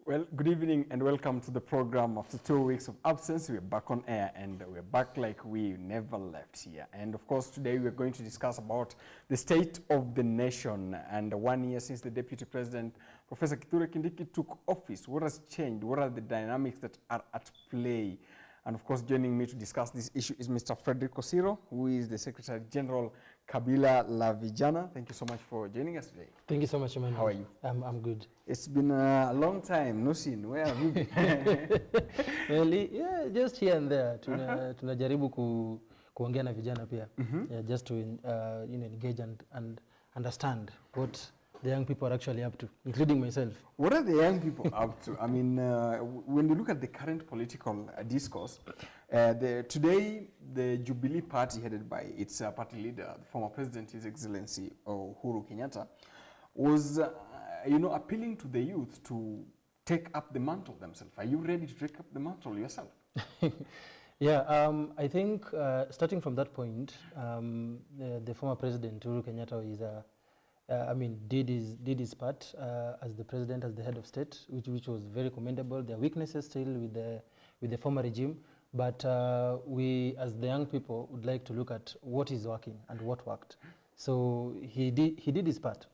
Well, good evening and welcome to the program. After 2 weeks of absence, we're back on air and we're back like we never left here. And of course, today we're going to discuss about the state of the nation and 1 year since the Deputy President, Professor Kithure Kindiki, took office. What has changed? What are the dynamics that are at play? And of course, joining me to discuss this issue is Mr. Frederick Osiro, who is the Secretary General, Kabila La Vijana. Thank you so much for joining us today. Thank you so much, Emmanuel. How are you? I'm good. It's been a long time, no seen. Where have you been? Well, yeah, just here and there. Tunajaribu kuongea na vijana pia. Yeah, just to engage and understand what the young people are actually up to, including myself. What are the young people up to? I mean, when you look at the current political discourse, today the Jubilee Party, headed by its party leader, the former president, His Excellency Uhuru Kenyatta, was, appealing to the youth to take up the mantle themselves. Are you ready to take up the mantle yourself? Yeah, I think starting from that point, the former president Uhuru Kenyatta is did his part as the president, as the head of state, which was very commendable. There are weaknesses still with the former regime, but we, as the young people, would like to look at what is working and what worked. So he did his part.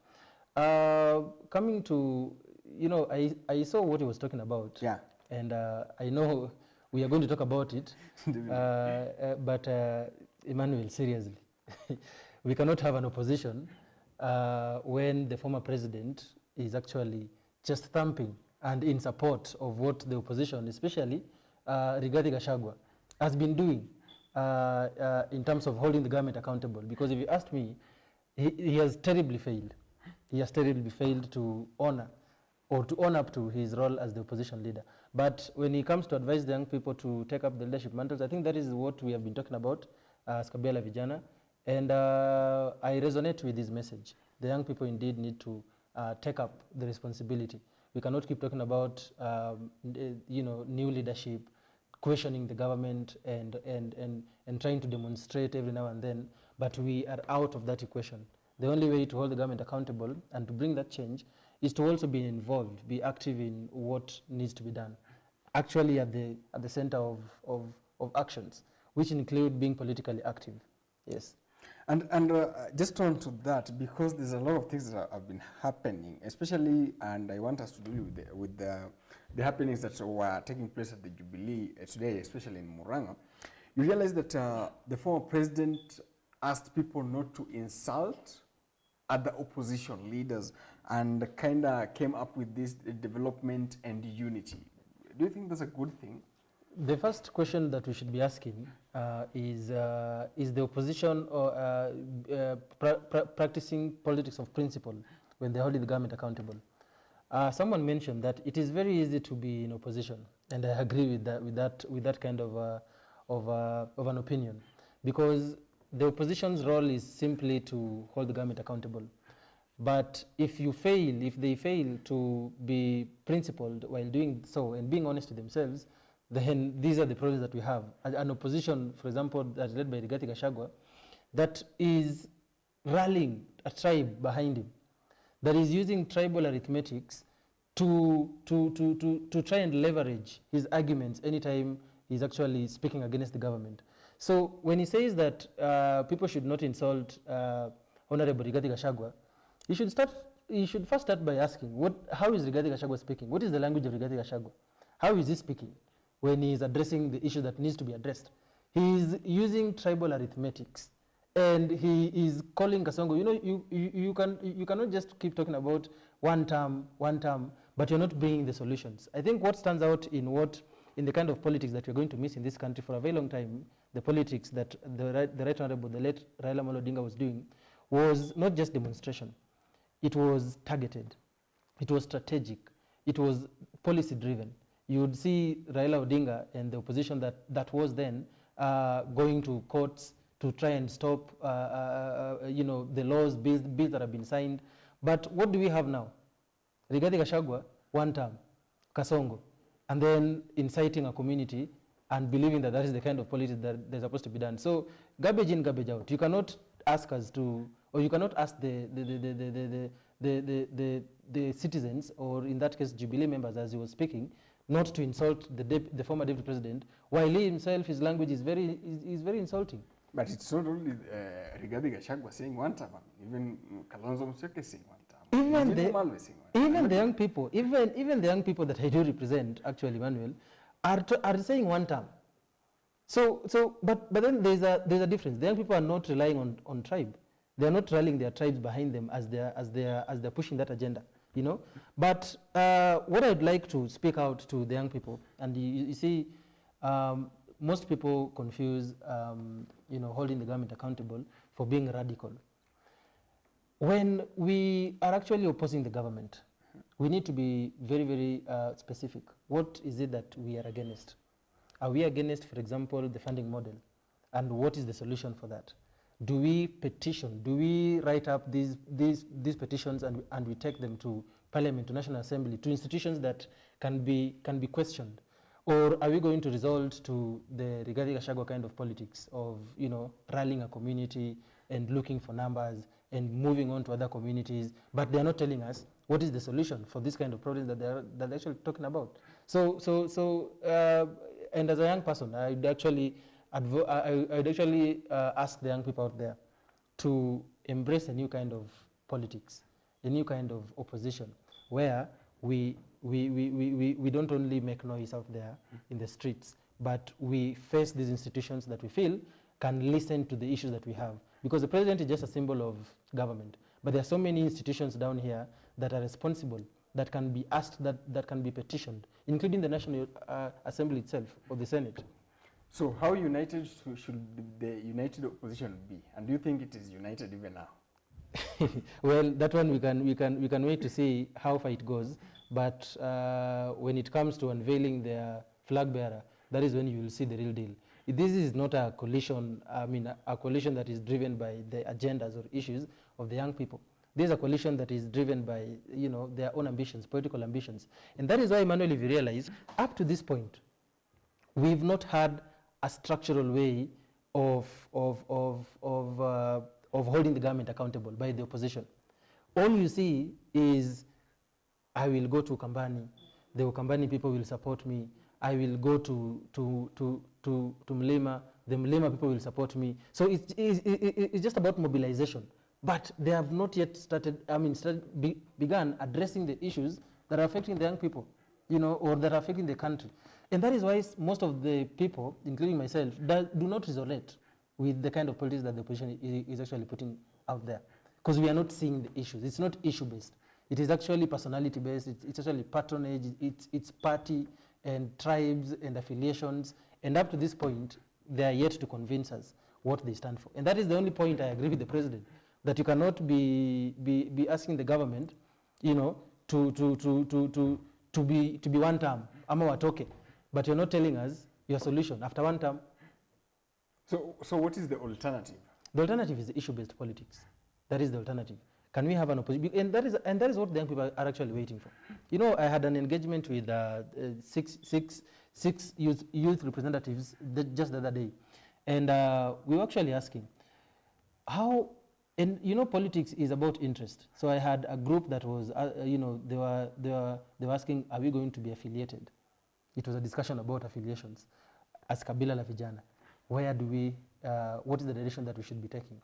Coming to, I saw what he was talking about. Yeah. And I know we are going to talk about it. But Emmanuel, seriously, we cannot have an opposition when the former president is actually just thumping and in support of what the opposition, especially Rigathi Gachagua, has been doing in terms of holding the government accountable. Because if you ask me, he has terribly failed. He has terribly failed to honor or to own up to his role as the opposition leader. But when he comes to advise the young people to take up the leadership mantles, I think that is what we have been talking about as Kabila La Vijana. And I resonate with this message. The young people indeed need to take up the responsibility. We cannot keep talking about new leadership, questioning the government and trying to demonstrate every now and then, but we are out of that equation. The only way to hold the government accountable and to bring that change is to also be involved, be active in what needs to be done, actually at the center of actions, which include being politically active. Yes. And just on to that, because there's a lot of things that have been happening, especially, and I want us to deal with the happenings that were taking place at the Jubilee today, especially in Murang'a. You realize that the former president asked people not to insult other opposition leaders and kind of came up with this development and unity. Do you think that's a good thing? The first question that we should be asking is the opposition practicing politics of principle when they're holding the government accountable? Someone mentioned that it is very easy to be in opposition, and I agree with that kind of an opinion, because the opposition's role is simply to hold the government accountable. But if they fail to be principled while doing so and being honest to themselves, then these are the problems that we have. An opposition, for example, that's led by Rigathi Gachagua, that is rallying a tribe behind him, that is using tribal arithmetics to try and leverage his arguments anytime he's actually speaking against the government. So when he says that people should not insult Honorable Rigathi Gachagua, you should first start by asking, how is Rigathi Gachagua speaking? What is the language of Rigathi Gachagua? How is he speaking when he is addressing the issue that needs to be addressed? He is using tribal arithmetics, and he is calling Kasongo. You cannot just keep talking about one term, but you're not bringing the solutions. I think what stands out in what in the kind of politics that we're going to miss in this country for a very long time, the politics that the Right Honorable, the late Raila Amolo Odinga was doing was not just demonstration. It was targeted. It was strategic. It was policy driven. You would see Raila Odinga and the opposition that was then going to courts to try and stop the laws, bills that have been signed. But what do we have now? Rigathi Gachagua, one term, Kasongo, and then inciting a community and believing that that is the kind of politics that they're supposed to be done. So garbage in, garbage out. You cannot ask us to, or you cannot ask the citizens, or in that case Jubilee members, as he was speaking, not to insult the former deputy president, while he himself, his language is very insulting. But it's not only Rigathi Gachagua saying one term, even Kalonzo Musyoka saying one term. Even the young people, even the young people that I do represent, actually, Emmanuel, are saying one term. But then there's a difference. The young people are not relying on tribe. They are not rallying their tribes behind them as they're pushing that agenda, you know. But what I'd like to speak out to the young people, and you see, most people confuse, holding the government accountable for being radical. When we are actually opposing the government, we need to be very, very specific. What is it that we are against? Are we against, for example, the funding model? And what is the solution for that? Do we petition? Do we write up these petitions and we take them to Parliament, to National Assembly, to institutions that can be questioned? Or are we going to resort to the Rigathi Gachagua kind of politics of, rallying a community and looking for numbers and moving on to other communities, but they are not telling us what is the solution for this kind of problems that they're actually talking about. And as a young person, I'd actually ask the young people out there to embrace a new kind of politics, a new kind of opposition, where we don't only make noise out there in the streets, but we face these institutions that we feel can listen to the issues that we have. Because the president is just a symbol of government, but there are so many institutions down here that are responsible, that can be asked, that can be petitioned, including the National Assembly itself, or the Senate. So how united should the united opposition be? And do you think it is united even now? Well, that one we can wait to see how far it goes. But when it comes to unveiling their flag bearer, that is when you will see the real deal. This is not a coalition, a coalition that is driven by the agendas or issues of the young people. This is a coalition that is driven by, their own ambitions, political ambitions. And that is why, Emmanuel, if you realize, up to this point, we've not had a structural way of holding the government accountable by the opposition. All you see is, I will go to Ukambani, the Ukambani people will support me. I will go to Mlima, the Mlima people will support me. So it's just about mobilization. But they have not yet begun addressing the issues that are affecting the young people, or that are affecting the country. And that is why most of the people, including myself, do not resonate with the kind of politics that the opposition is actually putting out there. Because we are not seeing the issues. It's not issue-based. It is actually personality-based. It's actually patronage. It's party and tribes and affiliations. And up to this point, they are yet to convince us what they stand for. And that is the only point I agree with the president, that you cannot be asking the government, to be one term, ama watoke, but you're not telling us your solution after one term. So what is the alternative? The alternative is issue-based politics. That is the alternative. Can we have an opposition? And that is what the young people are actually waiting for. I had an engagement with six youth representatives just the other day, and we were actually asking how. And politics is about interest. So I had a group that was, they were asking, are we going to be affiliated? It was a discussion about affiliations as Kabila la Vijana. Where do we? What is the direction that we should be taking?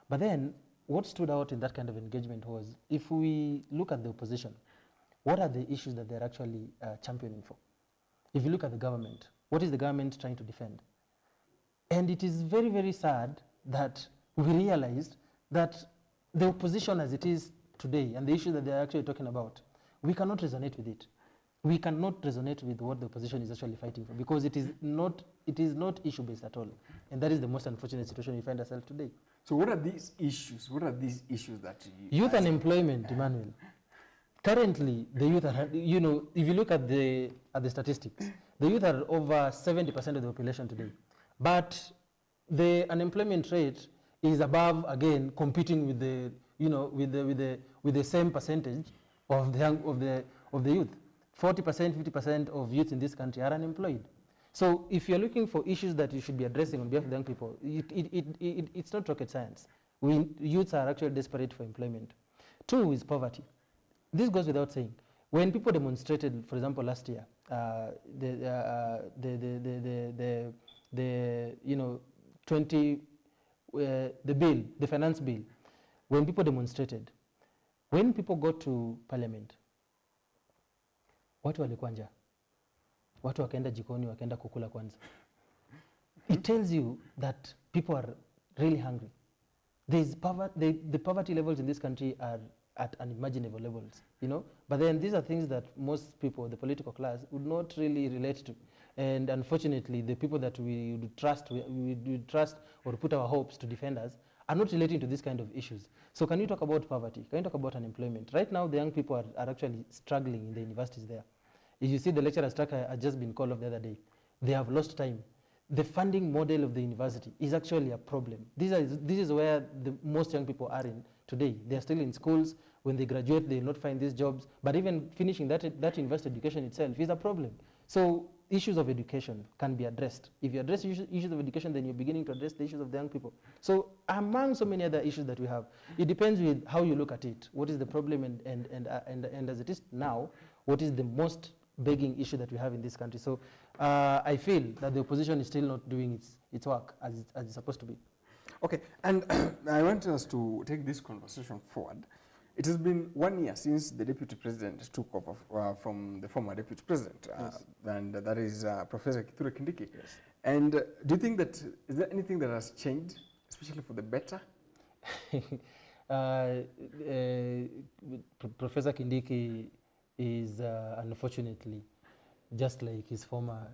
But then, what stood out in that kind of engagement was, if we look at the opposition, what are the issues that they're actually championing for? If you look at the government, what is the government trying to defend? And it is very, very sad that we realized that the opposition as it is today and the issue that they're actually talking about, we cannot resonate with it. we cannot resonate with what the opposition is actually fighting for, because it is not issue-based at all. And that is the most unfortunate situation we find ourselves today. So what are these issues? What are these issues that you... Youth unemployment, Emmanuel. Currently, the youth are, you know, if you look at the statistics, the youth are over 70% of the population today. But the unemployment rate is above, again, competing with the, you know, with the same percentage of the youth. 40%, 50% of youth in this country are unemployed. So if you're looking for issues that you should be addressing on behalf of the young people, it's not rocket science. Youths are actually desperate for employment. Two is poverty. This goes without saying. When people demonstrated, for example, last year, the finance bill, when people demonstrated, when people got to parliament, watu walikuwa njaa. Watu wakaenda jikoni, wakaenda kukula kwanza. It tells you that people are really hungry. There's the poverty levels in this country are at unimaginable levels, you know. But then these are things that most people, the political class, would not really relate to. And unfortunately, the people that we would trust or put our hopes to defend us are not relating to this kind of issues. So can we talk about poverty? Can we talk about unemployment? Right now, the young people are actually struggling in the universities there. If you see the lecturer strike had just been called off the other day, they have lost time. The funding model of the university is actually a problem. This is where the most young people are in today. They are still in schools. When they graduate, they will not find these jobs. But even finishing that university education itself is a problem. So issues of education can be addressed. If you address issues of education, then you're beginning to address the issues of the young people. So among so many other issues that we have, it depends with how you look at it. What is the problem, and as it is now, what is the most begging issue that we have in this country? So I feel that the opposition is still not doing its work as it's supposed to be. Okay, and I want us to take this conversation forward. It has been 1 year since the deputy president took over from the former deputy president, Yes. and that is Professor Kithure Kindiki. Yes. And do you think that, is there anything that has changed, especially for the better? Professor Kindiki is unfortunately just like his former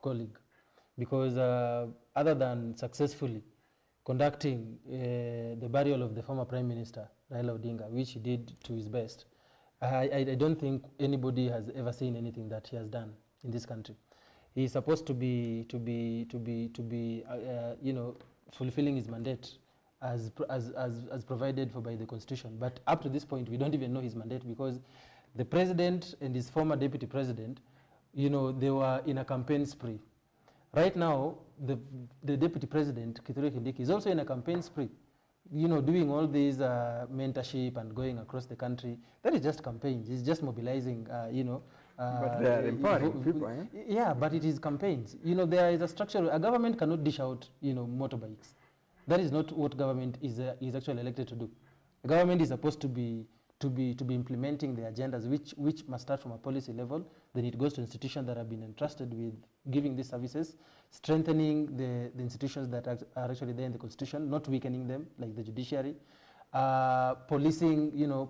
colleague, because other than successfully conducting the burial of the former Prime Minister, Raila Odinga, which he did to his best, I don't think anybody has ever seen anything that he has done in this country. He is supposed to be fulfilling his mandate as provided for by the Constitution. But up to this point, we don't even know his mandate, because the president and his former deputy president, you know, they were in a campaign spree. Right now, the deputy president, Kithure Kindiki, is also in a campaign spree, you know, doing all these mentorship and going across the country. That is just campaigns. It's just mobilizing, But they are empowering people, eh? Yeah, but it is campaigns. You know, there is a structure. A government cannot dish out, you know, motorbikes. That is not what government is actually elected to do. The government is supposed to be implementing the agendas, which must start from a policy level. Then it goes to institutions that have been entrusted with giving these services, strengthening the institutions that are actually there in the Constitution, not weakening them, like the judiciary, policing, you know,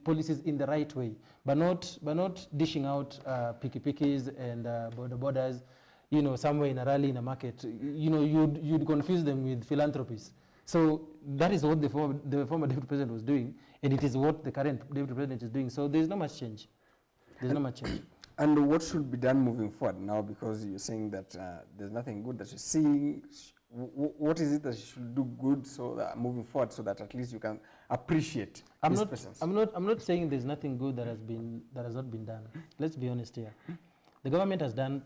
policies in the right way, but not dishing out piki-pikis and borders, you know, somewhere in a rally in a market. You know, you'd confuse them with philanthropies. So that is what the former deputy president was doing, and it is what the current deputy president is doing. So there's not much change. There's not much change. And what should be done moving forward now? Because you're saying that there's nothing good that you're seeing. What is it that you should do good so that moving forward, so that at least you can appreciate his presence? I'm not saying there's nothing good that has not been done. Let's be honest here. The government has done.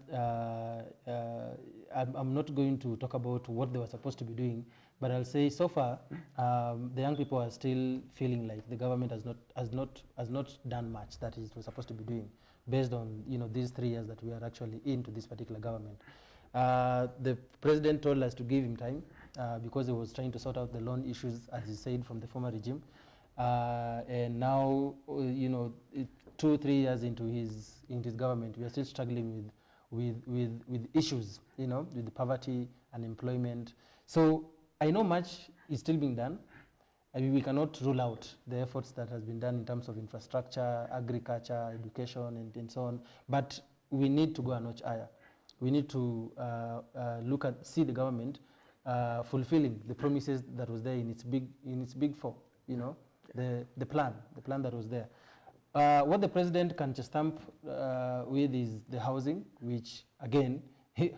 I'm not going to talk about what they were supposed to be doing, but I'll say so far, the young people are still feeling like the government has not done much that it was supposed to be doing, based on, you know, these 3 years that we are actually into this particular government. The president told us to give him time because he was trying to sort out the loan issues, as he said, from the former regime, and now, you know, 2-3 years into his government, we are still struggling with issues, you know, with the poverty, unemployment. So I know much is still being done, I mean, we cannot rule out the efforts that has been done in terms of infrastructure, agriculture, education, and so on. But we need to go a notch higher. We need to see the government fulfilling the promises that was there in its big four. You know, the plan that was there. What the president can just stamp with is the housing, which again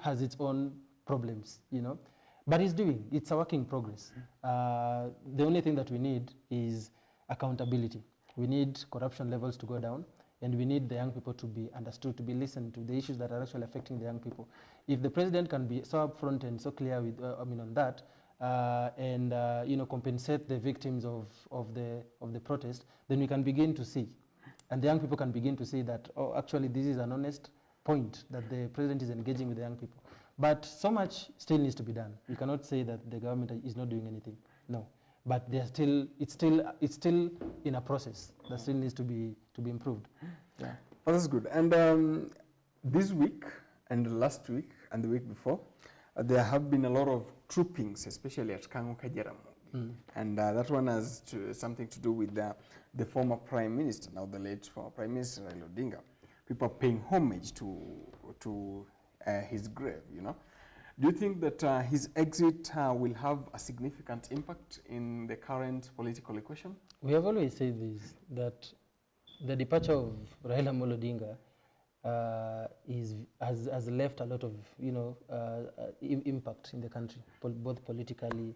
has its own problems. You know. But it's a work in progress. The only thing that we need is accountability. We need corruption levels to go down, and we need the young people to be understood, to be listened to, the issues that are actually affecting the young people. If the president can be so upfront and so clear with, on that, and compensate the victims of the protest, then we can begin to see, and the young people can begin to see that, oh, actually this is an honest point that the president is engaging with the young people. But so much still needs to be done. We cannot say that the government is not doing anything. No, but it's still in a process that still needs to be improved. Yeah, well, that's good. And this week and last week and the week before, there have been a lot of troopings, especially at Kang'oka Jaramogi, and that one has something to do with the former Prime Minister, now the late former Prime Minister Raila Odinga. People are paying homage to his grave, you know. Do you think that his exit will have a significant impact in the current political equation? We have always said this, that the departure of Raila Amolo Odinga has left a lot of impact in the country, both politically,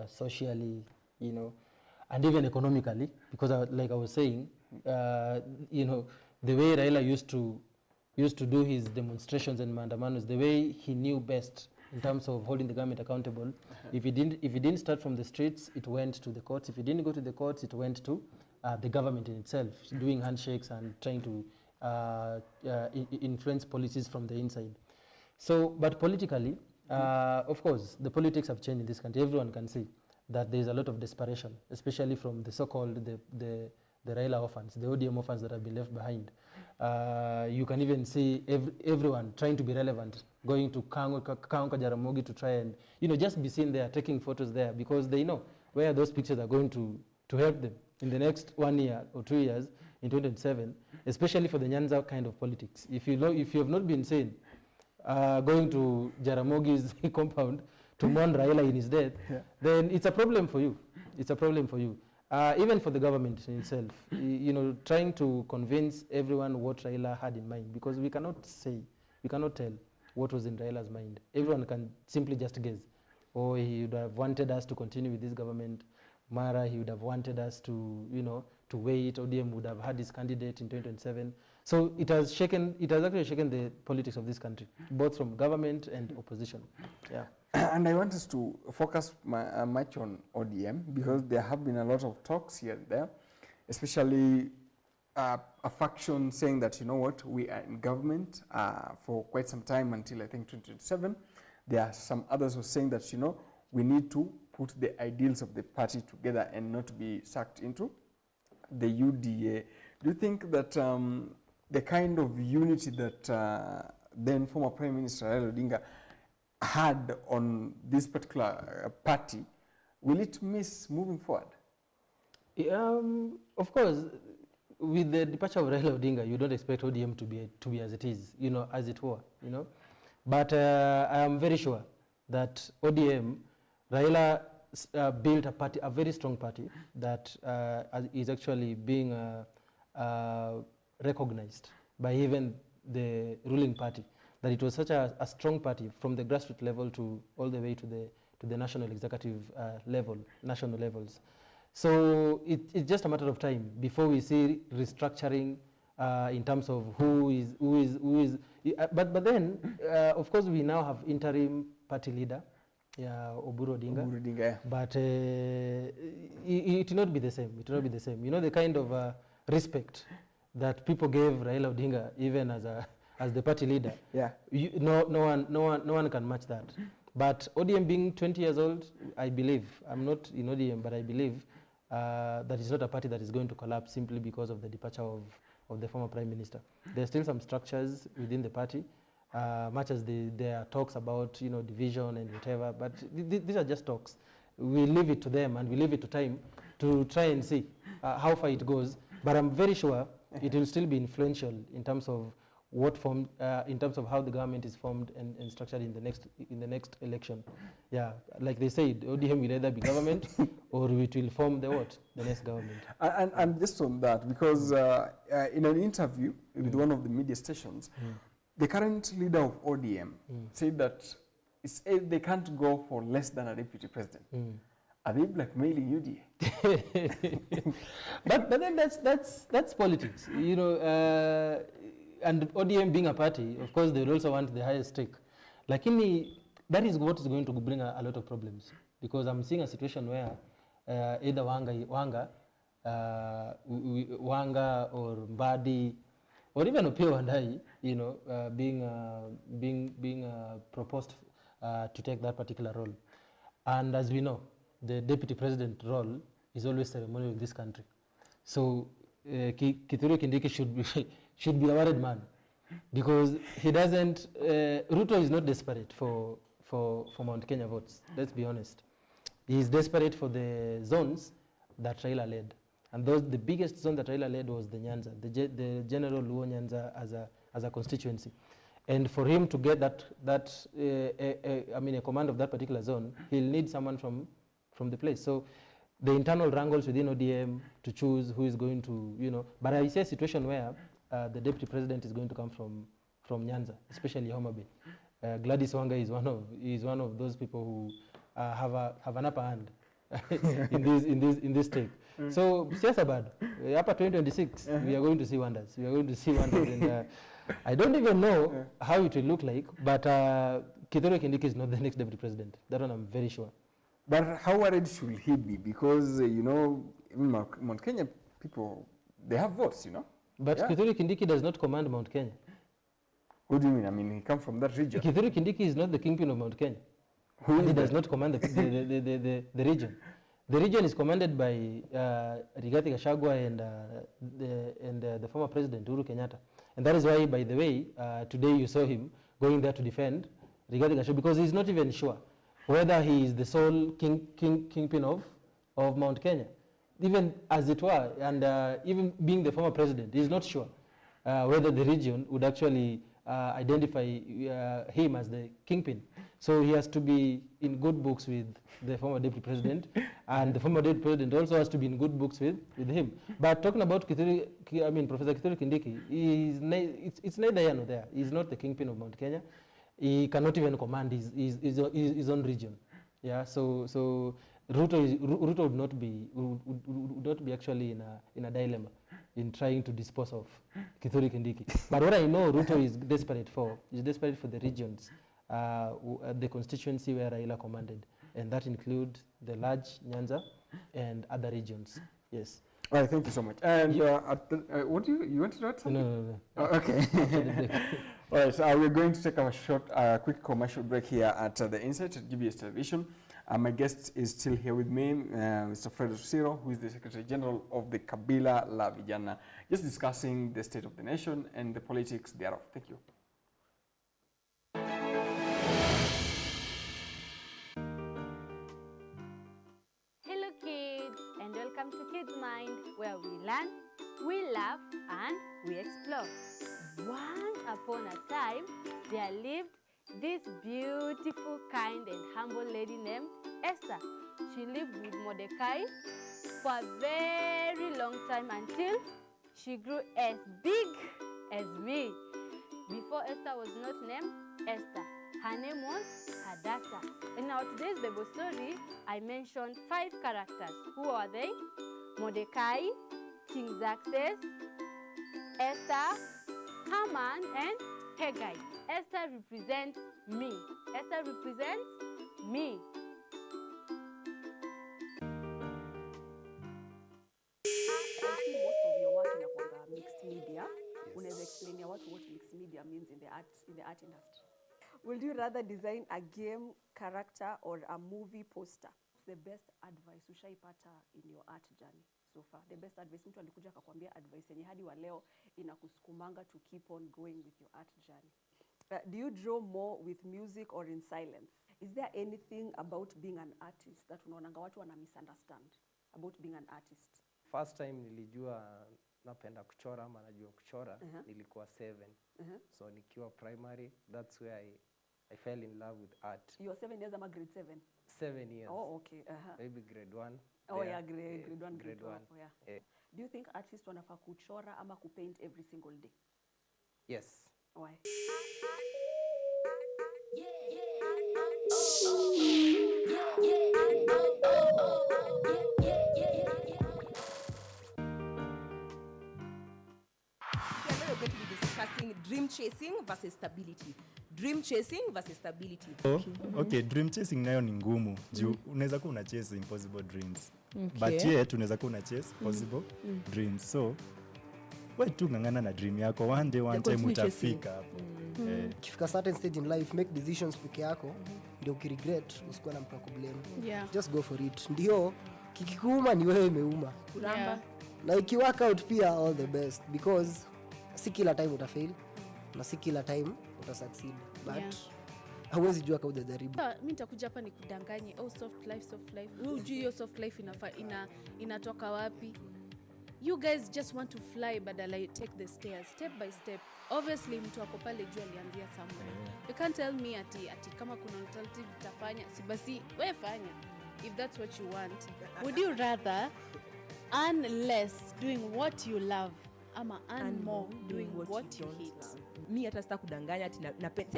socially, you know, and even economically, because like I was saying, the way Raila used to do his demonstrations and mandamanos, the way he knew best in terms of holding the government accountable. If he didn't start from the streets, it went to the courts. If he didn't go to the courts, it went to the government in itself, doing handshakes and trying to influence policies from the inside. So, but politically, of course, the politics have changed in this country. Everyone can see that there's a lot of desperation, especially from the so-called the Raila orphans, the ODM orphans that have been left behind. You can even see everyone trying to be relevant, going to Kang'oka Jaramogi to try and, just be seen there, taking photos there, because they know where those pictures are going to help them in the next 1 year or 2 years, in 2027, especially for the Nyanza kind of politics. If you have not been seen going to Jaramogi's compound to mourn Raila in his death, then it's a problem for you. It's a problem for you. Even for the government in itself, trying to convince everyone what Raila had in mind, because we cannot tell what was in Raila's mind. Everyone can simply just guess. Oh, he would have wanted us to continue with this government. Mara, he would have wanted us to, to wait. ODM would have had his candidate in 2027. So it has actually shaken the politics of this country, both from government and opposition. Yeah. And I want us to focus much on ODM, because there have been a lot of talks here and there, especially a faction saying that, we are in government for quite some time until I think 2027. There are some others who are saying that, we need to put the ideals of the party together and not be sucked into the UDA. Do you think that the kind of unity that then former Prime Minister Raila Odinga had on this particular party, will it miss moving forward? Of course, with the departure of Raila Odinga, you don't expect ODM to be as it is, as it were, But I am very sure that ODM, Raila built a party, a very strong party that is actually being recognized by even the ruling party, that it was such a strong party from the grassroots level to all the way to the national executive level, national levels. So it's just a matter of time before we see restructuring in terms of who is. But then, of course, we now have interim party leader, Oburu Odinga. But it will not be the same. It will not be the same. The kind of respect that people gave Raila Odinga, even as the party leader. Yeah. No one can match that. But ODM being 20 years old, I believe, I'm not in ODM, but I believe that it's not a party that is going to collapse simply because of the departure of the former Prime Minister. There are still some structures within the party, much as there are talks about division and whatever, but these are just talks. we leave it to them and we leave it to time to try and see how far it goes. But I'm very sure it will still be influential in terms of what form, in terms of how the government is formed and structured in the next election. Yeah, like they said, ODM will either be government or it will form the next government. And just on that, because in an interview with one of the media stations, the current leader of ODM said that they can't go for less than a deputy president. Are they blackmailing UDA? but then that's politics, you know. And ODM being a party, of course, they will also want the highest stake. Lakini, that is what is going to bring a lot of problems, because I'm seeing a situation where either Wanga or Mbadi or even Opiyo Wandayi, you know, being proposed to take that particular role. And as we know, the deputy president role is always ceremonial in this country. So Kithure Kindiki should be a worried man, because he doesn't. Ruto is not desperate for Mount Kenya votes. Let's be honest. He is desperate for the zones that Raila led, and the biggest zone that Raila led was the Nyanza, the General Luo Nyanza as a constituency. And for him to get a command of that particular zone, he'll need someone from the place. So the internal wrangles within ODM to choose who is going to, you know, but I see a situation where the deputy president is going to come from Nyanza, especially Homa Bay. Gladys Wanga is one of those people who have an upper hand in this take. So siasa bado, after 2026, we are going to see wonders. We are going to see wonders, and I don't even know how it will look like. But Kithure Kindiki is not the next deputy president. That one I'm very sure. But how worried should he be? Because you know, Mount Kenya people, they have votes, you know. But Kithure Kindiki does not command Mount Kenya. What do you mean? I mean, he comes from that region. Kithure Kindiki is not the kingpin of Mount Kenya. He does not command the region. The region is commanded by Rigathi Gachagua and the former president Uhuru Kenyatta. And that is why, by the way, today you saw him going there to defend Rigathi Gachagua, because he's not even sure whether he is the sole kingpin of Mount Kenya. Even as it were, and even being the former president, he's not sure whether the region would actually identify him as the kingpin. So he has to be in good books with the former deputy president, and the former deputy president also has to be in good books with him. But talking about Professor Kithure Kindiki, it's neither here nor there. He's not the kingpin of Mount Kenya. He cannot even command his own region. Yeah. So Ruto would not be actually in a dilemma in trying to dispose of Kithure Kindiki. But what I know Ruto is desperate for the regions, the constituency where Raila commanded, and that includes the large Nyanza and other regions. Yes. All right, thank you so much. And what do you want to add something? No. Oh, okay. All right, so we're going to take a quick commercial break here at the Insight at GBS Television. My guest is still here with me, Mr. Fred Rusiro, who is the Secretary General of the Kabila La Vijana, just discussing the state of the nation and the politics thereof. Thank you. Hello kids, and welcome to Kids Mind, where we learn, we laugh, and we explore. Once upon a time, there lived this beautiful, kind, and humble lady named Esther. She lived with Mordecai for a very long time until she grew as big as me. Before Esther was not named Esther, her name was Hadassah. In our today's Bible story, I mentioned 5 characters. Who are they? Mordecai, King Xerxes, Esther, Haman, and Haggai. Esther represents me. Esther represents me. I see most of your work inakuanga mixed media. Unaweza explain what mixed media means in the art industry? Would you rather design a game character or a movie poster? What's the best advice ushaipata in your art journey so far? The best advice mtu alikuja akakwambia advice yenye hadi wa leo inakusukumanga to keep on going with your art journey. Do you draw more with music or in silence? Is there anything about being an artist that unaonanga watu wana misunderstand about being an artist? First time nilijua napenda kuchora ama najua kuchora nilikuwa 7. So nikiwa primary, that's where I fell in love with art. You are 7 years ama grade 7? 7 years. Oh, okay. Maybe grade 1. Oh yeah, grade 1, grade 1. Oh, yeah. Yeah. Do you think artists wanafaa kuchora ama kupaint every single day? Yes. Why? We're going to be discussing dream chasing versus stability. Dream chasing versus stability. Okay, dream chasing nayo ni ngumu. Juu unaweza kuwa una chase impossible dreams. Okay. But yet unaweza kuwa una chase possible dreams. So wewe tu ngangana na dream yako, one day one time continue utafika hapo. Ukifika certain stage in life, make decisions peke yako, ndio ukiregret usikuwa na mtu wa kublame. Yeah. Just go for it. Ndio kikikuuma ni wewe imeuma. Kuramba. Na iki work out pia all the best, because si kila time utafail na si kila time utasucceed, but Yeah. hauwezi jua kama hujajaribu. Mimi nitakuja hapa nikudanganye, oh soft life, soft life. Wewe hujui hiyo soft life inatoka wapi? You guys just want to fly badala you take the stairs step by step. Obviously mtu ako pale juu alianzia somewhere. You can't tell me ati kama kuna alternative utafanya, si basi wewe fanya if that's what you want. Would you rather earn less doing what you love ama earn more doing what you hate? Mi hata sita kudanganya si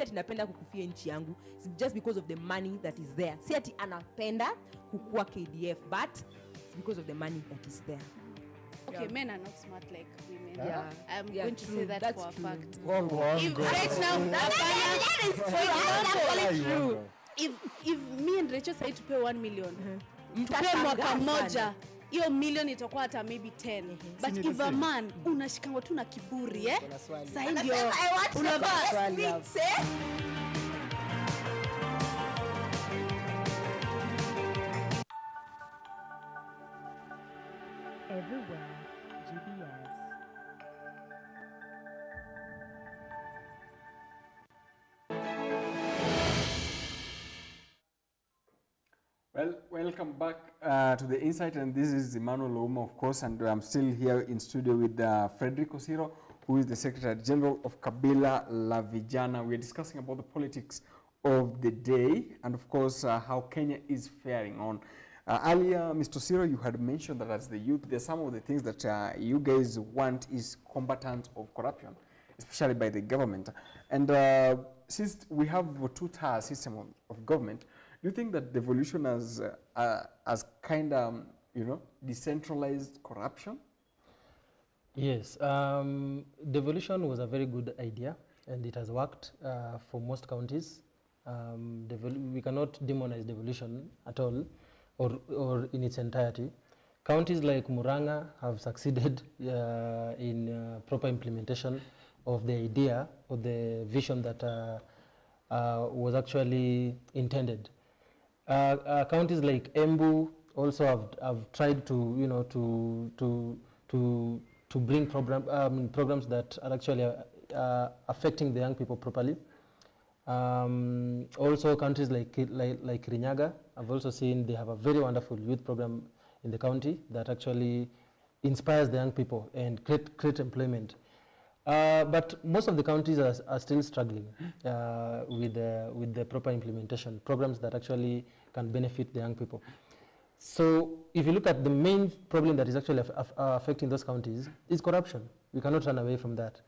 ati napenda kukufia nchi yangu. It's just because of the money that is there. Si ati anapenda kukua KDF, but it's because of the money that is there. Okay, men are not smart like women. Yeah. I'm Yeah, going to true. say that That's for a true. fact. Wongo. Right now, True. if me and Rachel say tupe 1 million, tupe Mtashangaa mwaka sana. moja, hiyo million itakuwa hata maybe 10. But if a man unashikangwa tu na kiburi Kuna swali. sasa ndio I want unavaa Swali hapo. Everywhere GBS. Well, welcome back to The Insight, and this is Emmanuel Ouma, of course, and I'm still here in studio with Frederick Osiro, who is the Secretary General of Kabila La Vijana. We're discussing about the politics of the day and, of course, how Kenya is faring on. Earlier, Mr. Osiro, you had mentioned that as the youth, there's some of the things that you guys want is combatants of corruption, especially by the government. And since we have a two-tier system of government, do you think that devolution has kind of, decentralized corruption? Yes, devolution was a very good idea and it has worked for most counties. We cannot demonize devolution at all or in its entirety. Counties like Murang'a have succeeded in proper implementation of the idea or the vision that was actually intended. Counties like Embu also have tried to to bring programs that are actually affecting the young people properly. Also, countries like Kirinyaga, I've also seen they have a very wonderful youth program in the county that actually inspires the young people and create employment. But most of the counties are still struggling with the proper implementation, programs that actually can benefit the young people. So if you look at the main problem that is actually affecting those counties is corruption. We cannot run away from that.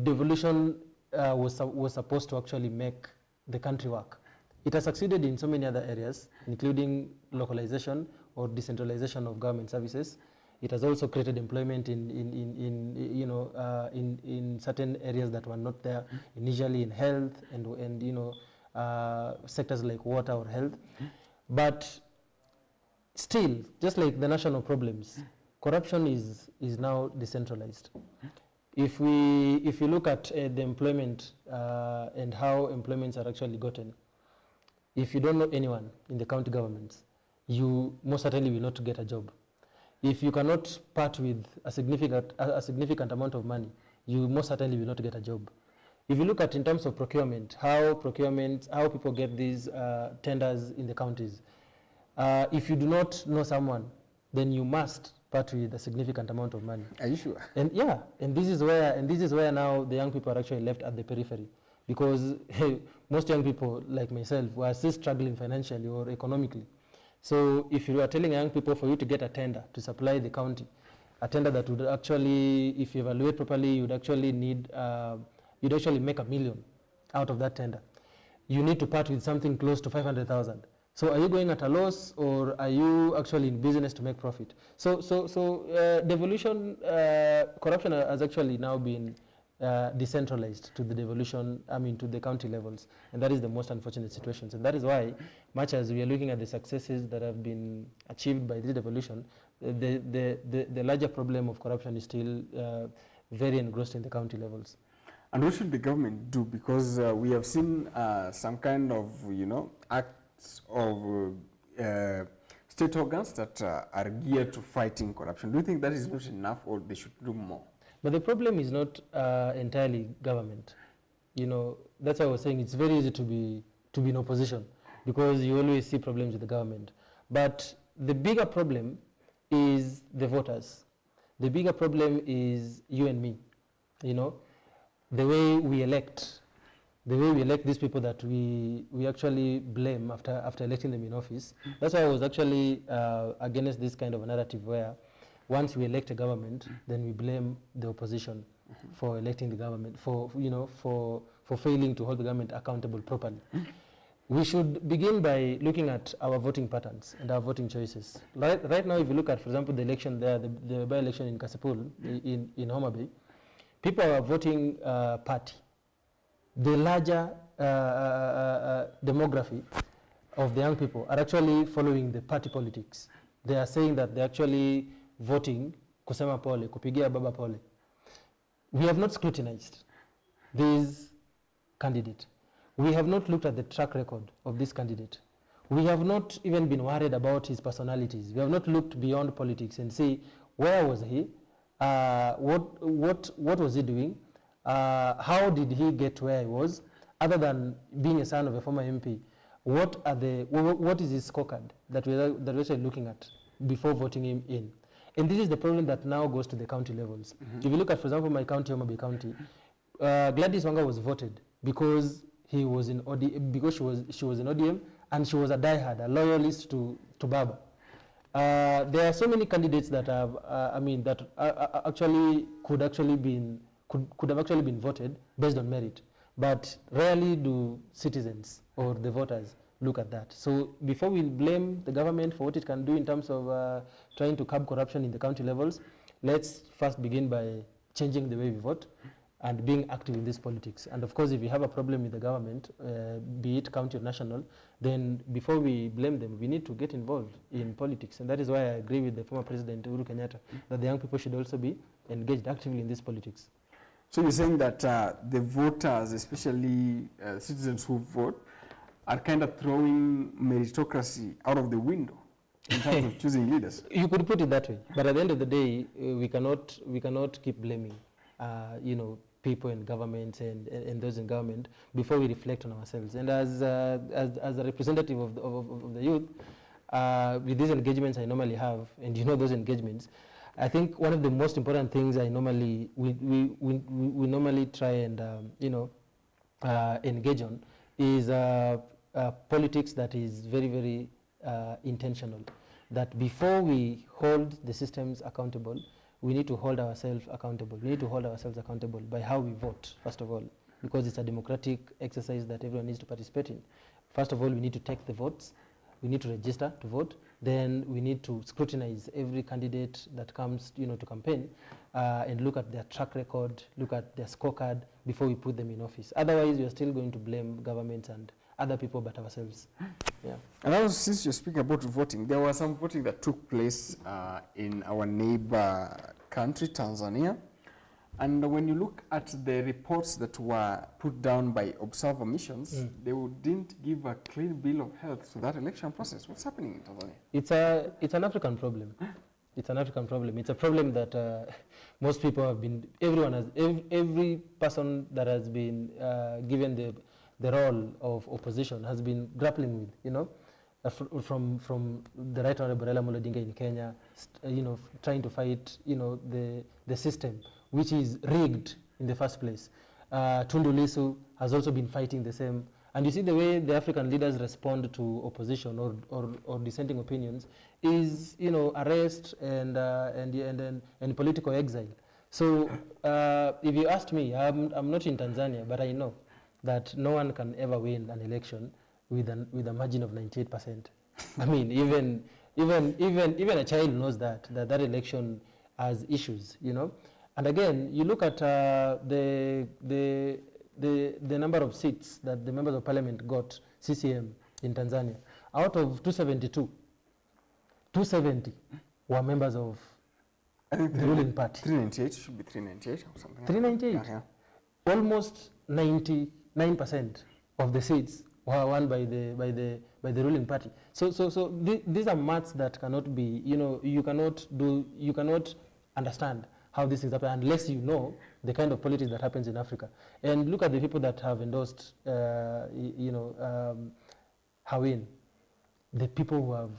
Devolution was supposed to actually make the country work. It has succeeded in so many other areas, including localization or decentralization of government services. It has also created employment in certain areas that were not there initially, in health and sectors like water or health. But still, just like the national problems, corruption is now decentralized. If you look at the employment and how employments are actually gotten, if you don't know anyone in the county governments, you most certainly will not get a job. If you cannot part with a significant amount of money, you most certainly will not get a job. If you look at in terms of procurement, how people get these tenders in the counties, if you do not know someone, then you must part with a significant amount of money. Are you sure? And yeah, and this is where now the young people are actually left at the periphery, because most young people like myself were still struggling financially or economically. So if you are telling young people for you to get a tender to supply the county, a tender that would actually, if you evaluate properly, you'd actually need, you'd actually make $1 million out of that tender. You need to part with something close to 500,000. So are you going at a loss, or are you actually in business to make profit? So devolution, corruption has actually now been decentralized to the devolution, to the county levels, and that is the most unfortunate situations. And that is why, much as we are looking at the successes that have been achieved by this devolution, the larger problem of corruption is still very engrossed in the county levels. And what should the government do? Because we have seen some kind of, acts of state organs that are geared to fighting corruption. Do you think that is not enough, or they should do more? But the problem is not entirely government. That's why I was saying it's very easy to be in opposition, because you always see problems with the government. But the bigger problem is the voters. The bigger problem is you and me. The way we elect these people that we actually blame after electing them in office. That's why I was actually against this kind of a narrative where once we elect a government, then we blame the opposition for electing the government, for failing to hold the government accountable properly. We should begin by looking at our voting patterns and our voting choices. Right now, if you look at, for example, the election there, the by-election in Kasipul, in Homa Bay, people are voting party. The larger demography of the young people are actually following the party politics. They are saying that they're actually voting kusema pole, kupigia baba pole. We have not scrutinized this candidate. We have not looked at the track record of this candidate. We have not even been worried about his personalities. We have not looked beyond politics and see where was he, what was he doing, how did he get to where he was, other than being a son of a former MP. What is his scorecard that we're actually looking at before voting him in? And this is the problem that now goes to the county levels. If you look at, for example, my county, Homa Bay County, Gladys Wanga was voted because he was in because she was in ODM, and she was a diehard, a loyalist to Baba. There are so many candidates that have, that actually could have actually been voted based on merit, but rarely do citizens or the voters look at that. So before we blame the government for what it can do in terms of trying to curb corruption in the county levels, let's first begin by changing the way we vote and being active in this politics. And of course, if we have a problem with the government, be it county or national, then before we blame them, we need to get involved in politics. And that is why I agree with the former President Uhuru Kenyatta that the young people should also be engaged actively in this politics. So you're saying that the voters, especially citizens who vote, are kind of throwing meritocracy out of the window in terms of choosing leaders? You could put it that way. But at the end of the day, we cannot keep blaming people in government and those in government before we reflect on ourselves. And as a representative of the youth, with these engagements I normally have, and those engagements, I think one of the most important things we normally try and engage on is politics that is very, very intentional. That before we hold the systems accountable, we need to hold ourselves accountable. We need to hold ourselves accountable by how we vote, first of all, because it's a democratic exercise that everyone needs to participate in. First of all, we need to take the votes. We need to register to vote. Then we need to scrutinize every candidate that comes, to campaign, and look at their track record, look at their scorecard before we put them in office. Otherwise, we are still going to blame governments and other people but ourselves. Yeah. And also, since you're speaking about voting, there was some voting that took place in our neighbor country, Tanzania. And when you look at the reports that were put down by observer missions, they didn't give a clean bill of health to that election process. What's happening in Tanzania? It's an African problem. It's an African problem. It's a problem that most people have been, every person that has been given the role of opposition has been grappling with, you know, from the Right Honorable Raila Amolo Odinga in Kenya, you know, trying to fight, you know, the system, which is rigged in the first place. Tundu Lissu has also been fighting the same. And you see the way the African leaders respond to opposition or dissenting opinions is, you know, arrest and political exile. So if you asked me, I'm not in Tanzania, but I know that no one can ever win an election with a margin of 98%. I mean, even a child knows that election has issues, you know. And again, you look at the number of seats that the members of parliament got, CCM, in Tanzania. Out of 272, 270 were members of the ruling party. 398, should be 398 or something. 398? Yeah. Almost 99% of the seats were won by the ruling party. So these are maths that cannot be, you know, you cannot understand how this is happening unless you know the kind of politics that happens in Africa. And look at the people that have endorsed, Hawin, the people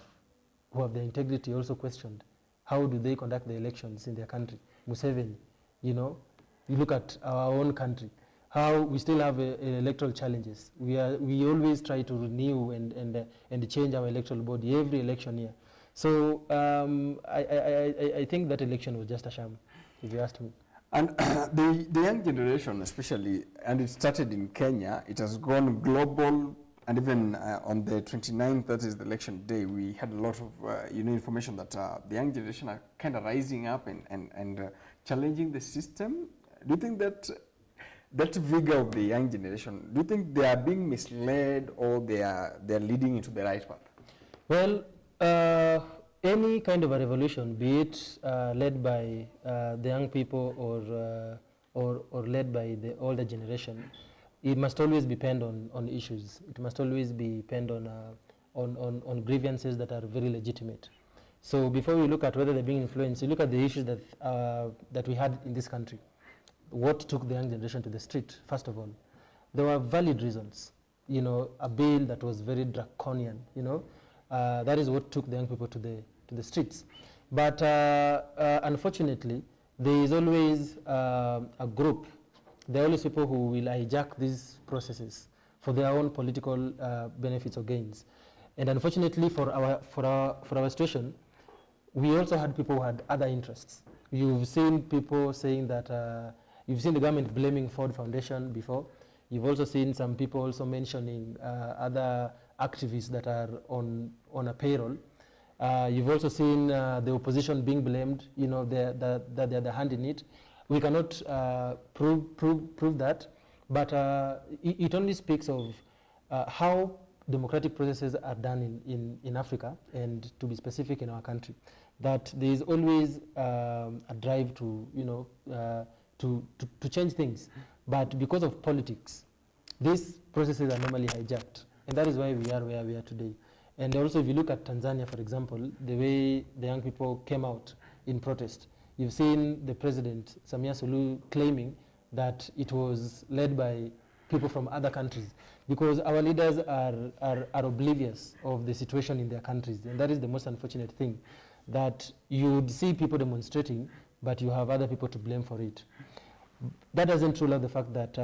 who have their integrity also questioned. How do they conduct the elections in their country? Museveni, you know, you look at our own country, how we still have electoral challenges. We always try to renew and change our electoral body every election year. So I think that election was just a sham, if you asked me. And the young generation especially, and it started in Kenya, it has gone global, and even on the 29th, that is the election day, we had a lot of information that the young generation are kind of rising up and challenging the system. Do you think that vigor of the young generation, do you think they are being misled or they are leading into the right path? Well, any kind of a revolution, be it led by the young people or led by the older generation, it must always depend on issues. It must always depend on grievances that are very legitimate. So before we look at whether they're being influenced, you look at the issues that we had in this country. What took the young generation to the street? First of all, there were valid reasons. You know, a bill that was very draconian. You know, that is what took the young people to the streets. But unfortunately, there is always a group. There are always people who will hijack these processes for their own political benefits or gains. And unfortunately, for our situation, we also had people who had other interests. You've seen people saying that. You've seen the government blaming Ford Foundation before. You've also seen some people also mentioning other activists that are on a payroll. You've also seen the opposition being blamed, you know, that they had a hand in it. We cannot prove that, but it only speaks of how democratic processes are done in Africa, and to be specific in our country, that there is always a drive to, you know, to change things. But because of politics, these processes are normally hijacked. And that is why we are where we are today. And also, if you look at Tanzania, for example, the way the young people came out in protest, you've seen the president, Samia Suluhu, claiming that it was led by people from other countries, because our leaders are oblivious of the situation in their countries. And that is the most unfortunate thing, that you would see people demonstrating, but you have other people to blame for it. That doesn't rule out the fact that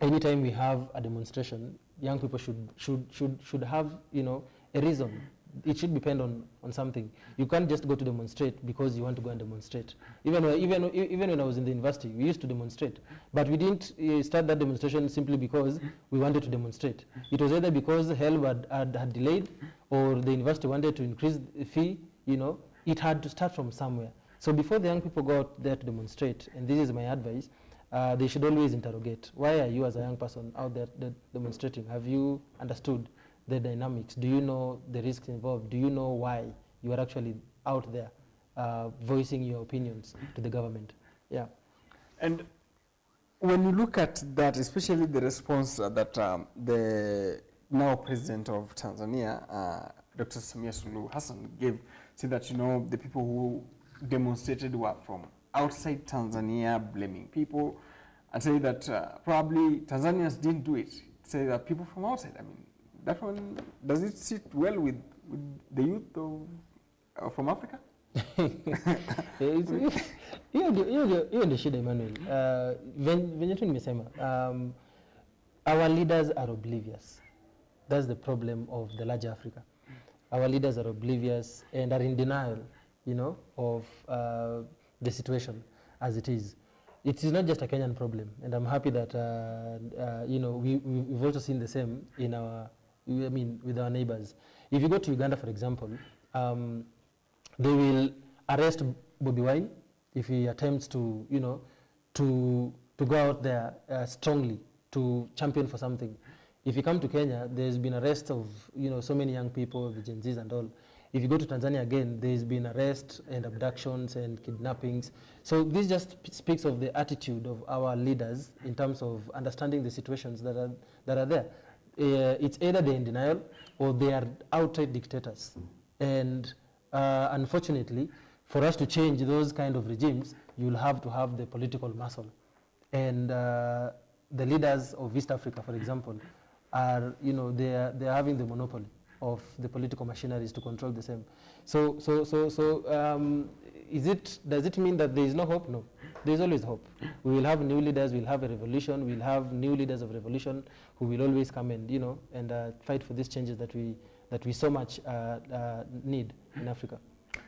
anytime we have a demonstration, young people should have, you know, a reason. It should depend on something. You can't just go to demonstrate because you want to go and demonstrate. Even when I was in the university, we used to demonstrate, but we didn't start that demonstration simply because we wanted to demonstrate. It was either because HELB had delayed, or the university wanted to increase the fee. You know, it had to start from somewhere. So before the young people go out there to demonstrate, and this is my advice, they should always interrogate. Why are you as a young person out there demonstrating? Have you understood the dynamics? Do you know the risks involved? Do you know why you are actually out there voicing your opinions to the government? Yeah. And when you look at that, especially the response that the now president of Tanzania, Dr. Samia Suluhu Hassan, gave say that, you know, the people who demonstrated were from outside Tanzania, blaming people, and say that probably Tanzanians didn't do it. Say that people from outside. I mean, that one, does it sit well with the youth of from Africa? Hiyo ndio shida Emmanuel. Venye tu nimesema, our leaders are oblivious. That's the problem of the larger Africa. Our leaders are oblivious and are in denial, you know, of the situation as it is. It is not just a Kenyan problem, and I'm happy that you know, we've also seen the same in our, I mean, with our neighbors. If you go to Uganda, for example, they will arrest Bobi Wine if he attempts to, you know, to go out there strongly to champion for something. If you come to Kenya, there's been arrest of, you know, so many young people, the Gen Zs and all. If you go to Tanzania again, there's been arrests and abductions and kidnappings. So this just speaks of the attitude of our leaders in terms of understanding the situations that are there. It's either they're in denial or they are outright dictators. And unfortunately, for us to change those kind of regimes, you'll have to have the political muscle. And the leaders of East Africa, for example, are, you know, they're having the monopoly of the political machineries to control the same. So does it mean that there is no hope? No, there is always hope. We will have new leaders, we'll have a revolution, we'll have new leaders of revolution who will always come and, you know, and fight for these changes that we so much need in Africa.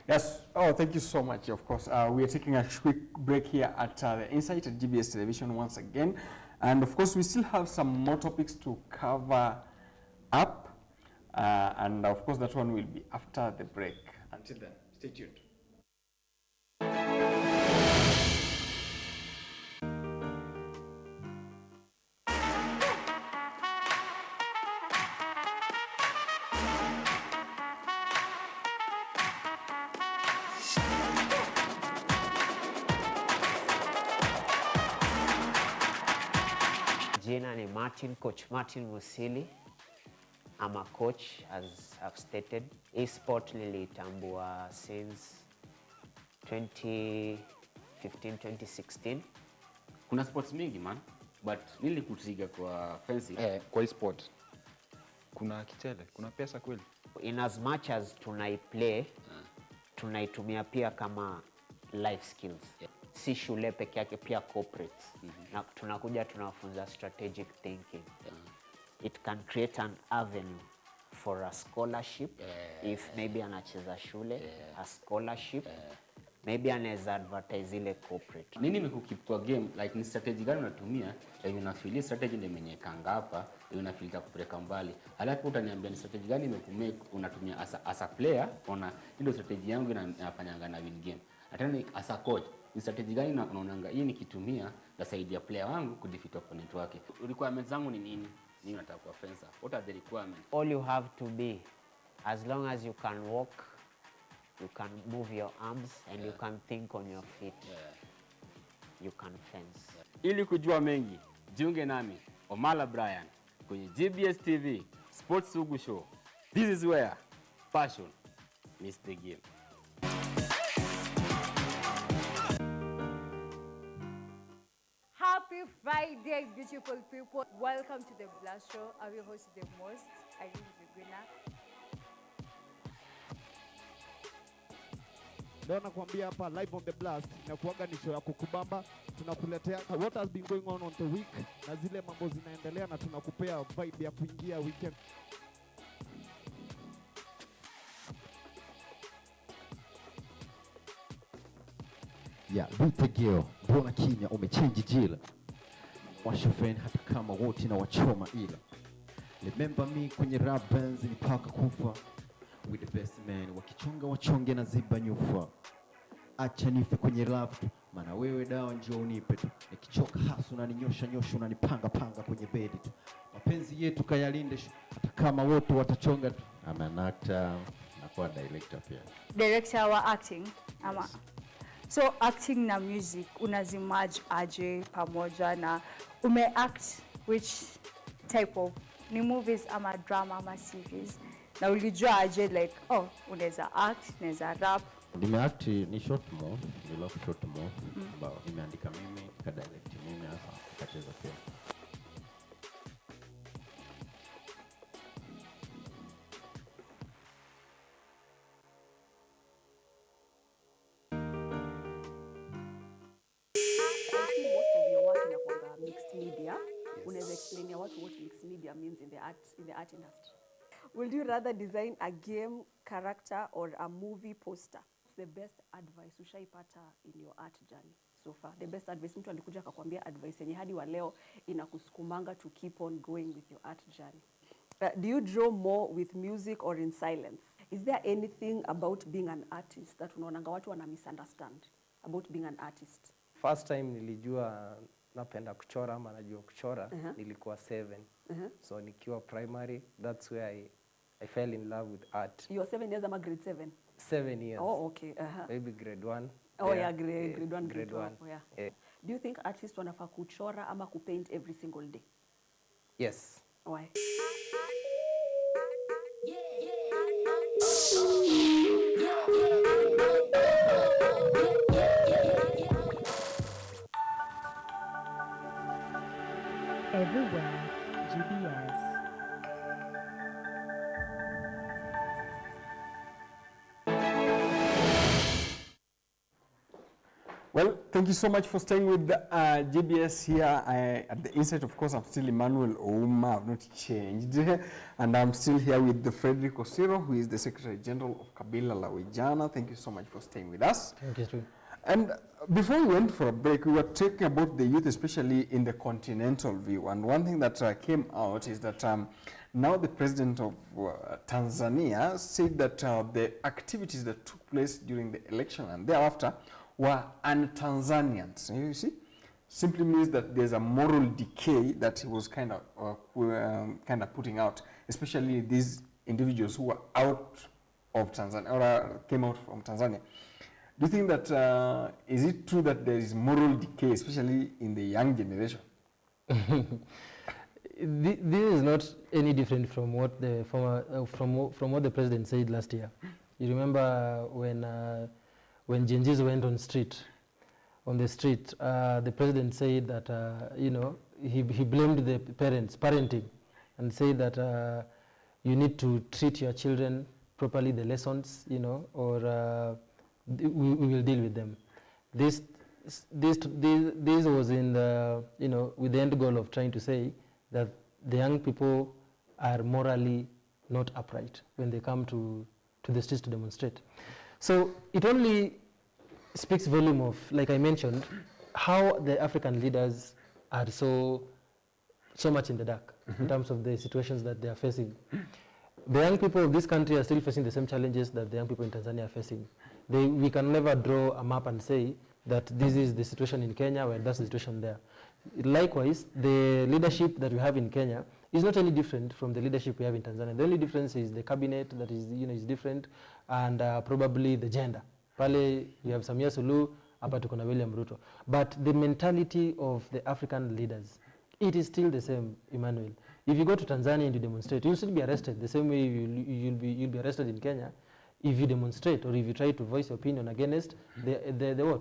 Yes. Oh, thank you so much. Of course, we are taking a quick break here at the Insight at GBS Television once again. And of course, we still have some more topics to cover up. And of course, that one will be after the break. Until then, stay tuned. Jina ni Coach Martin Musili. I'm a coach, as I've stated. E-sport nilitambua since 2015, 2016. Kuna sports mingi man, but nili kutiga kwa fencing. Kwa e-sport kuna kichele, kuna pesa kweli. In as much as tunaiplay, tunaitumia pia kama life skills. Si shule peke yake, pia corporates. Na tunakuja tunafunza strategic thinking. It can create an avenue for a scholarship if maybe anacheza shule, a scholarship, maybe anaweza advertise ile corporate. Nini imekukip kwa game, like ni strategy gani unatumia, unafeel strategy ndio imenyekanga hapa, unafeel kupeleka mbali. Halafu utaniambia ni strategy gani imekumake unatumia as a player, ona ndio strategy yangu inafanyanga na win game. Hata as a coach, ni strategy gani unaonanga hii nikitumia nasaidia player wangu kudefeat opponent wake. Requirements zangu ni nini? What are the requirements? All you have to be, as long as you can walk, you can move your arms, and you can think on your feet, you can fence. Ili kujua mengi, jiunge nami, Omala Brian, kwenye GBS TV, Sports Sugu Show. This is where passion meets the game. Happy Friday, beautiful people. Welcome to the Blast Show. I will host the most. Irene Viguna. Leo nakwambia hapa live on the Blast inakuaga ni show ya kukubamba. Tunakuletea what has been going on the week na zile mambo zinaendelea na tunakupea vibe ya kuingia weekend. Yeah, Rutegeo, mbona kimya umechange jila. Washa fan hata kama wote na wachoma ila. Remember me kwenye rap bands ni paka kufa. With the best man, wakichonga wachonge na ziba nyufa. Acha nife kwenye love tu, maana wewe dawa njoo unipe tu. Nikichoka hasu unaninyosha nyosha unanipanga panga kwenye bedi tu. Mapenzi yetu kayalinde hata kama wote watachonga tu. I'm an actor, nakuwa director pia. Director wa acting ama so acting na music unazimaj aje pamoja na umeact which type of ni movies ama drama ama series Na ulijua aje like, oh, unaweza act, unaweza rap? Nimeact ni short movie, ni love short movie ambao nimeandika mimi, nikadirect mimi hasa nikacheza pia. Most of your work inakuanga mixed media. Unaweza explain ya watu what mixed media means in the art industry. Would you rather design a game character or a movie poster? What's the best advice ushaipata in your art journey so far? The best advice mtu alikuja akakwambia advice yenye hadi wa leo inakusukumanga to keep on going with your art journey. Do you draw more with music or in silence? Is there anything about being an artist that unaonanga watu wana misunderstand about being an artist? First time nilijua napenda kuchora ama najua kuchora nilikuwa 7. So nikiwa primary, that's where I fell in love with art. You are 7 years ama grade 7? 7 years. Oh, okay. Maybe grade 1. Oh yeah, grade 1, grade 2. Yeah. Yeah. Do you think artists wanafaa kuchora ama kupaint every single day? Yes. Why? Everywhere, GBS. Well, thank you so much for staying with GBS here. At the inside, of course, I'm still Emmanuel Ouma. I've not changed. And I'm still here with the Frederick Osiro, who is the Secretary General of Kabila La Vijana. Thank you so much for staying with us. Thank you, too. And before we went for a break, we were talking about the youth, especially in the continental view. And one thing that came out is that now the president of Tanzania said that the activities that took place during the election and thereafter were un-Tanzanians. You see? Simply means that there's a moral decay that he was kind of putting out, especially these individuals who were out of Tanzania or came out from Tanzania. Do you think that, is it true that there is moral decay, especially in the young generation? This is not any different from what the former, from what the president said last year. You remember when Gen Zs went on the street, the president said that you know, he blamed the parenting, and said that you need to treat your children properly, the lessons, you know, or we will deal with them. This was in the, you know, with the end goal of trying to say that the young people are morally not upright when they come to the streets to demonstrate. So it only speaks volume of, like I mentioned, how the African leaders are so much in the dark in terms of the situations that they are facing. The young people of this country are still facing the same challenges that the young people in Tanzania are facing. We can never draw a map and say that this is the situation in Kenya, where that's the situation there. Likewise, the leadership that we have in Kenya is not any different from the leadership we have in Tanzania. The only difference is the cabinet that is, you know, is different, and probably the gender. Pale you have Samia Suluhu, hapa tuko na William Ruto. But the mentality of the African leaders, it is still the same, Emmanuel. If you go to Tanzania and you demonstrate, you'll still be arrested the same way you'll be arrested in Kenya if you demonstrate or if you try to voice your opinion against the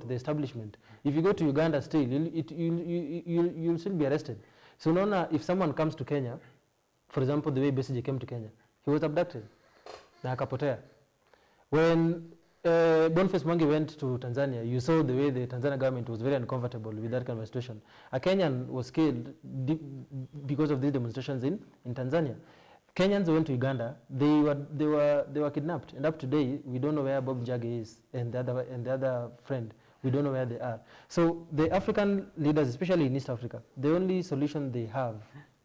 establishment. If you go to Uganda still, you'll still be arrested. So now if someone comes to Kenya, for example, the way Besigye came to Kenya, he was abducted na akapotea. When Boniface Mwangi went to Tanzania, you saw the way the Tanzania government was very uncomfortable with that kind of situation. A Kenyan was killed because of these demonstrations in Tanzania. Kenyans went to Uganda, they were kidnapped, and up to today we don't know where Bob Njagi is and the other friend. We don't know where they are. So the African leaders, especially in East Africa, the only solution they have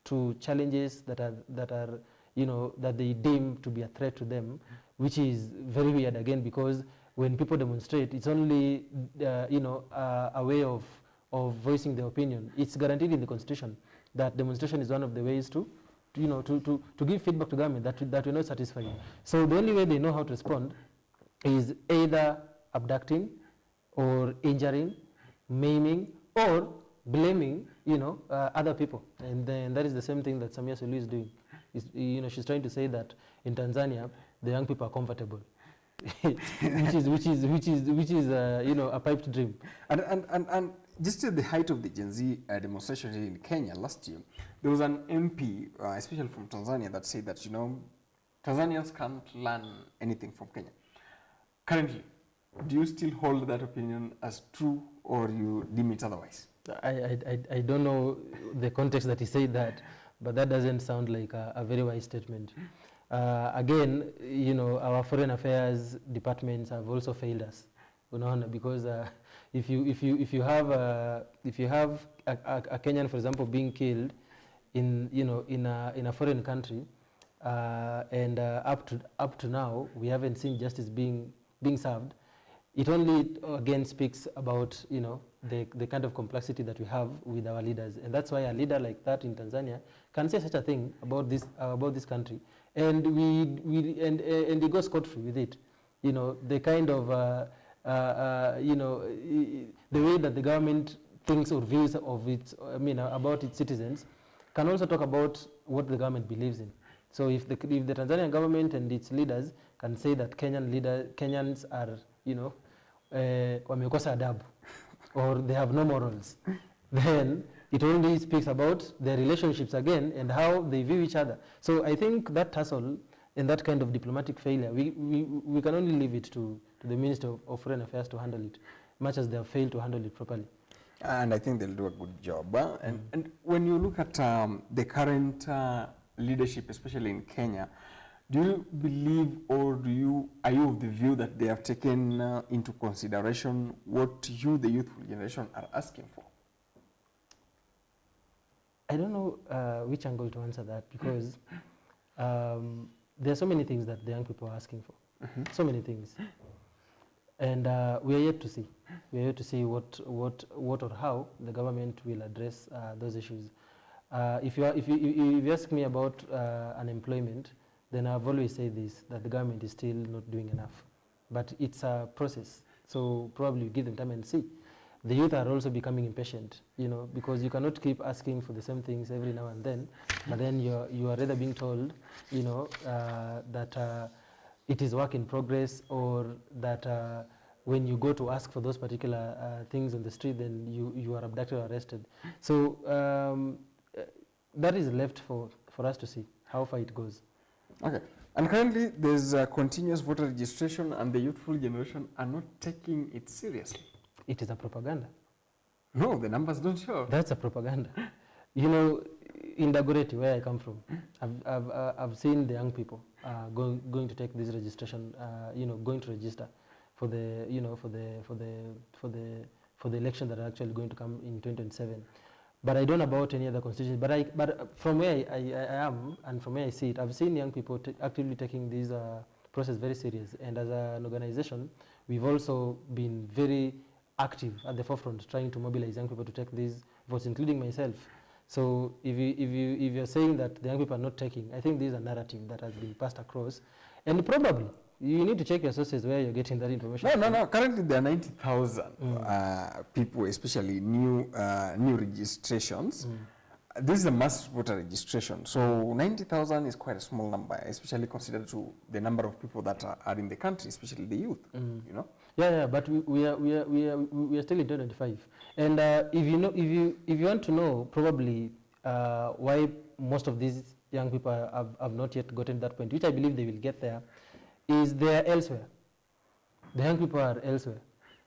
to challenges that are you know, that they deem to be a threat to them, which is very weird again, because when people demonstrate, it's only you know, a way of voicing their opinion. It's guaranteed in the Constitution that demonstration is one of the ways to you know, to give feedback to government that will not satisfy you. So the only way they know how to respond is either abducting or injuring, maiming, or blaming, you know, other people. And then that is the same thing that Samia Suluhu is doing. she's trying to say that in Tanzania the young people are comfortable, which is a pipe dream. And just at the height of the Gen Z demonstration in Kenya last year, there was an MP, especially from Tanzania, that said that Tanzanians can't learn anything from Kenya. Currently, do you still hold that opinion as true, or you deem it otherwise? I don't know the context that he said that, but that doesn't sound like a very wise statement. Again, our foreign affairs departments have also failed us, because if you have a Kenyan, for example, being killed in a foreign country, and up to now we haven't seen justice being served, it only again speaks about the kind of complexity that we have with our leaders, and that's why a leader like that in Tanzania can say such a thing about this country, and he goes scot-free with it. The kind of the way that the government thinks or views of about its citizens can also talk about what the government believes in. So if the Tanzanian government and its leaders can say that Kenyans are wamekosa adabu, or they have no morals, then it only speaks about their relationships again and how they view each other. So I think that tussle and that kind of diplomatic failure, we can only leave it to the Minister of Foreign Affairs to handle it, much as they have failed to handle it properly. And I think they'll do a good job. And when you look at the current leadership, especially in Kenya, do you believe, or are you of the view that they have taken into consideration what you, the youthful generation, are asking for? I don't know which angle to answer that, because there are so many things that the young people are asking for, so many things, and we are yet to see. We are yet to see what or how the government will address those issues. If you ask me about unemployment, then I've always said this, that the government is still not doing enough. But it's a process, so probably give them time and see. The youth are also becoming impatient, because you cannot keep asking for the same things every now and then, but then you are rather being told, that it is work in progress, or that when you go to ask for those particular things on the street, then you are abducted or arrested. So that is left for us to see how far it goes. Okay. And currently there's continuous voter registration, and the youthful generation are not taking it seriously. It is a propaganda. No, the numbers don't show. That's a propaganda. In Dagoretti, where I come from, I've seen the young people going to take this registration, going to register for the election that are actually going to come in 2027. But I don't know about any other constituency. But from where I am and from where I see it, I've seen young people actively taking this process very serious. And as an organization, we've also been very active at the forefront, trying to mobilize young people to take these votes, including myself. So if you're saying that the young people are not taking, I think this is a narrative that has been passed across, and probably you need to check your sources where you're getting that information. No. Currently there are 90,000 people, especially new registrations. This is a mass voter registration, so 90,000 is quite a small number, especially considered to the number of people that are in the country, especially the youth. Yeah, but we are still in 2025, and if you want to know probably why most of these young people have not yet gotten to that point, which I believe they will get there, is they are elsewhere. The young people are elsewhere.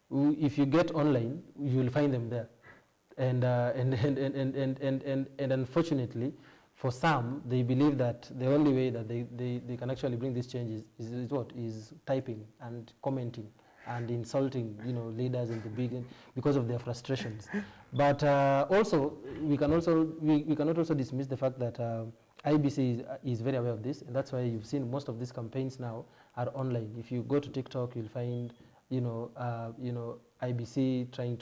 If you get online, you will find them there, and unfortunately, for some, they believe that the only way that they can actually bring these changes is typing and commenting and insulting, leaders in the beginning because of their frustrations. But also, we cannot also dismiss the fact that IBC is very aware of this, and that's why you've seen most of these campaigns now are online. If you go to TikTok, you'll find, IBC trying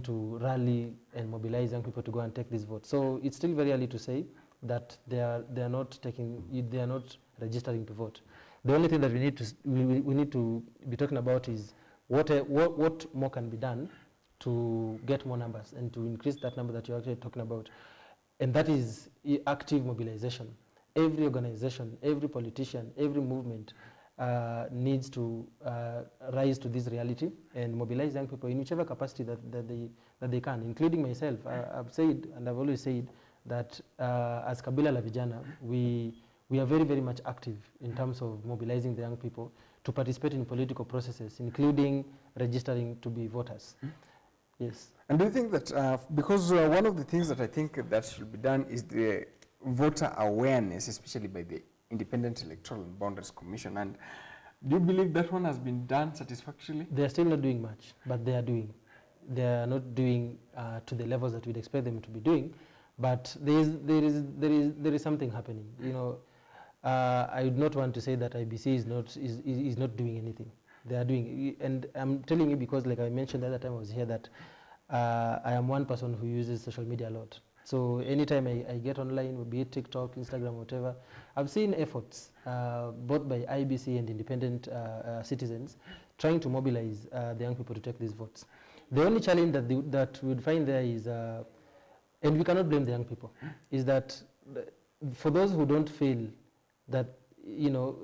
to rally and mobilize young people to go and take this vote. So it's still very early to say that they are not registering to vote. The only thing that we need to be talking about is what more can be done to get more numbers and to increase that number that you're actually talking about, and that is active mobilization. every organization, every politician, every movement needs to rise to this reality and mobilize young people in whichever capacity that they can, including myself. I've said, and I've always said, that as Kabila La Vijana, we are very, very much active in terms of mobilizing the young people to participate in political processes, including registering to be voters. Yes. And do you think that, because one of the things that I think that should be done is the voter awareness, especially by the Independent Electoral and Boundaries Commission, and do you believe that one has been done satisfactorily? They are still not doing much, but they are doing. They are not doing to the levels that we'd expect them to be doing, but there is something happening. You know, I would not want to say that IBC is not doing anything. They are doing, and I'm telling you because, like I mentioned the other time I was here, that I am one person who uses social media a lot. So anytime I get online, be it TikTok, Instagram, whatever, I've seen efforts both by IBC and independent citizens trying to mobilize the young people to take these votes. The only challenge that we would find there is, and we cannot blame the young people, is that for those who don't feel that, you know,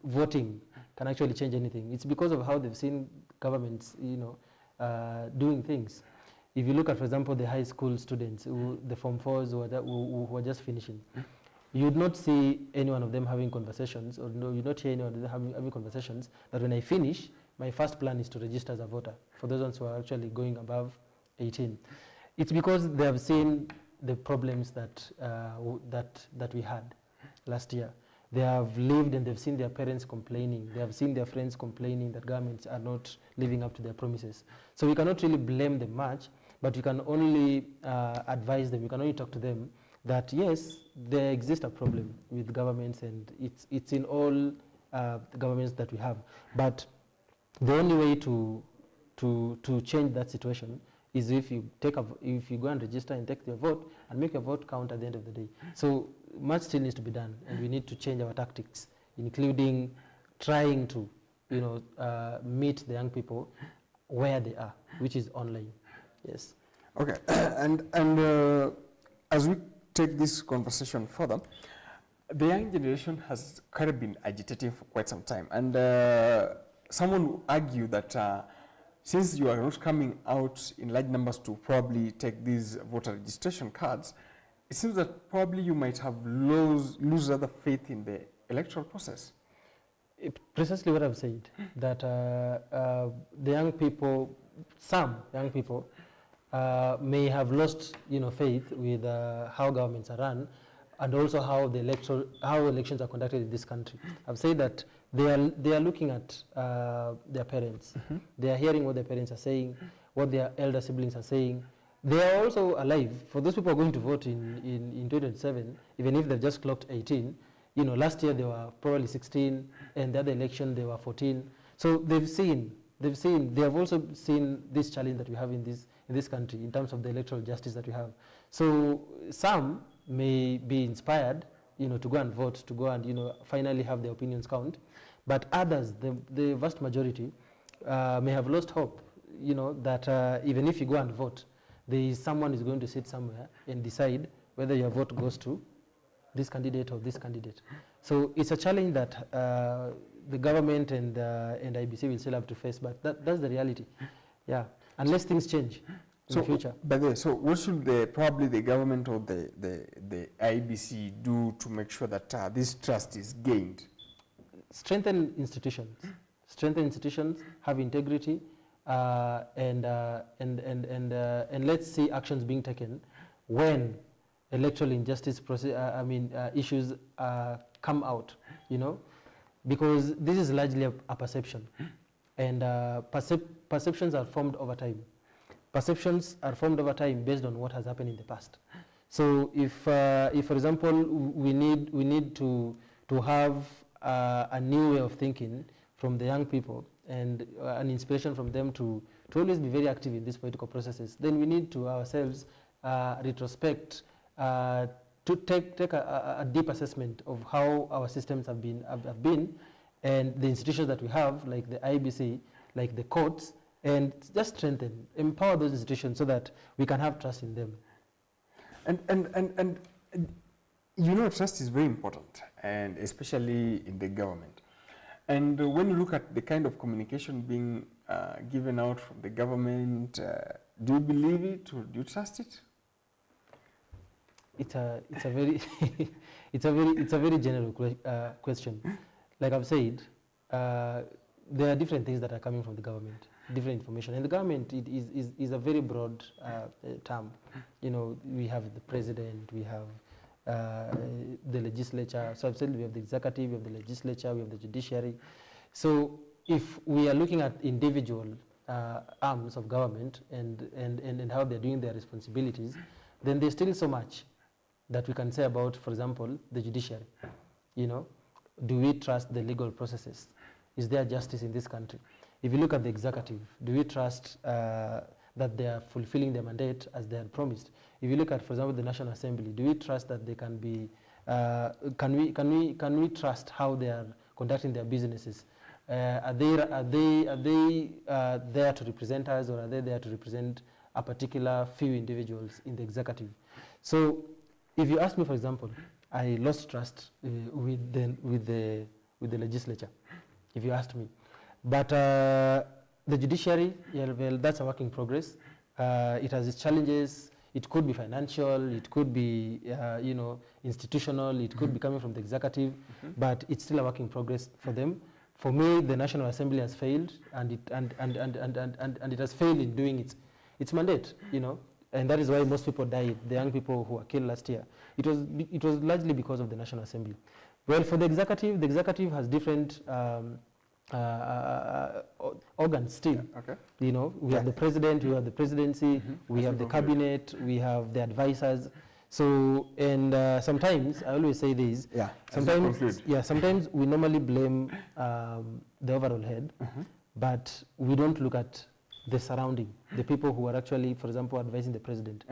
voting can actually change anything, it's because of how they've seen governments, you know, doing things. If you look at, for example, the high school students, the Form 4s who are just finishing, you would not see any one of them having conversations, or no, you would not hear anyone of them having conversations that when I finish, my first plan is to register as a voter, for those ones who are actually going above 18. It's because they have seen the problems that we had last year. They have lived and they've seen their parents complaining. They have seen their friends complaining that governments are not living up to their promises. So we cannot really blame them much, but we can only advise them, we can only talk to them that yes, there exists a problem with governments, and it's in all governments that we have. But the only way to change that situation is if you go and register and take your vote and make your vote count at the end of the day. So much still needs to be done, and we need to change our tactics, including trying to, you know, meet the young people where they are, which is online. Yes. Okay, and as we take this conversation further, the young generation has kind of been agitating for quite some time, and someone would argue that since you are not coming out in large numbers to probably take these voter registration cards, it seems that probably you might have lose other faith in the electoral process. Precisely what I've said, that the young people, some young people, may have lost, you know, faith with how governments are run, and also how elections are conducted in this country. I've said that they are looking at their parents. Mm-hmm. They are hearing what their parents are saying, what their elder siblings are saying. They are also alive. For those people who are going to vote in 2027, even if they've just clocked 18, you know, last year they were probably 16, and the other election they were 14. So they have also seen this challenge that we have in this country in terms of the electoral justice that we have. So some may be inspired, you know, to go and vote, to go and, you know, finally have their opinions count. But others, the vast majority, may have lost hope, you know, that even if you go and vote, there is someone who is going to sit somewhere and decide whether your vote goes to this candidate or this candidate. So it's a challenge that the government and IBC will still have to face, but that's the reality. Yeah, unless things change in the future. By the way, so what should probably the government or the IBC do to make sure that this trust is gained? Strengthen institutions. Strengthen institutions, have integrity, and let's see actions being taken when electoral injustice issues come out, you know, because this is largely a perception, and perceptions are formed over time. Perceptions are formed over time based on what has happened in the past. So if for example, we need to have a new way of thinking from the young people, and an inspiration from them to always be very active in these political processes, then we need to ourselves retrospect, to take a deep assessment of how our systems have been, and the institutions that we have, like the IBC, like the courts, and just strengthen, empower those institutions so that we can have trust in them. And You know, trust is very important, and especially in the government. And when you look at the kind of communication being given out from the government, do you believe it or do you trust it? It's a very it's a very general question. Like I've said, there are different things that are coming from the government, different information, and the government is a very broad term. You know, we have the president, we have the legislature. So I've said we have the executive, we have the legislature, we have the judiciary. So if we are looking at individual arms of government and how they're doing their responsibilities, then there's still so much that we can say about, for example, the judiciary. You know, do we trust the legal processes? Is there justice in this country? If you look at the executive, do we trust that they are fulfilling their mandate as they had promised? If you look at, for example, the National Assembly, do we trust that they can be, can we trust how they are conducting their businesses? Are they there to represent us, or are they there to represent a particular few individuals in the executive? So if you ask me, for example, I lost trust with the legislature, if you asked me. But the judiciary, yeah, well, that's a work in progress. It has its challenges. It could be financial, it could be you know, institutional, it could be coming from the executive, but it's still a work in progress for them. For me, the National Assembly has failed, and it has failed in doing its mandate, you know, and that is why most people died. The young people who were killed last year, it was largely because of the National Assembly. Well, for the executive has different organs still. Okay. You know, we have the president, we have the presidency, we have the cabinet, we have the advisors. So, and sometimes, I always say this, sometimes we normally blame the overall head, but we don't look at the surrounding, the people who are actually, for example, advising the president.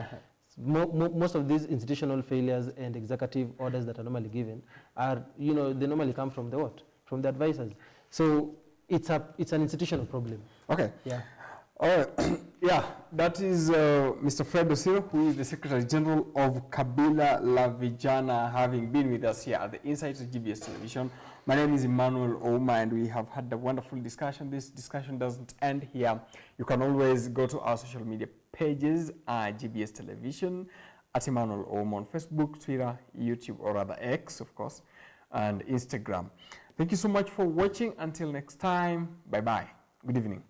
Most of these institutional failures and executive orders that are normally given are, you know, they normally come from the what? From the advisors. So it's an institutional problem. Okay. Yeah. All right. Yeah, that is Mr. Fred Osiro, who is the Secretary General of Kabila La Vijana, having been with us here at the Insights of GBS Television. My name is Emmanuel Ouma, and we have had a wonderful discussion. This discussion doesn't end here. You can always go to our social media pages, GBS Television, at Emmanuel Ouma on Facebook, Twitter, YouTube, or rather X, of course, and Instagram. Thank you so much for watching. Until next time, bye-bye. Good evening.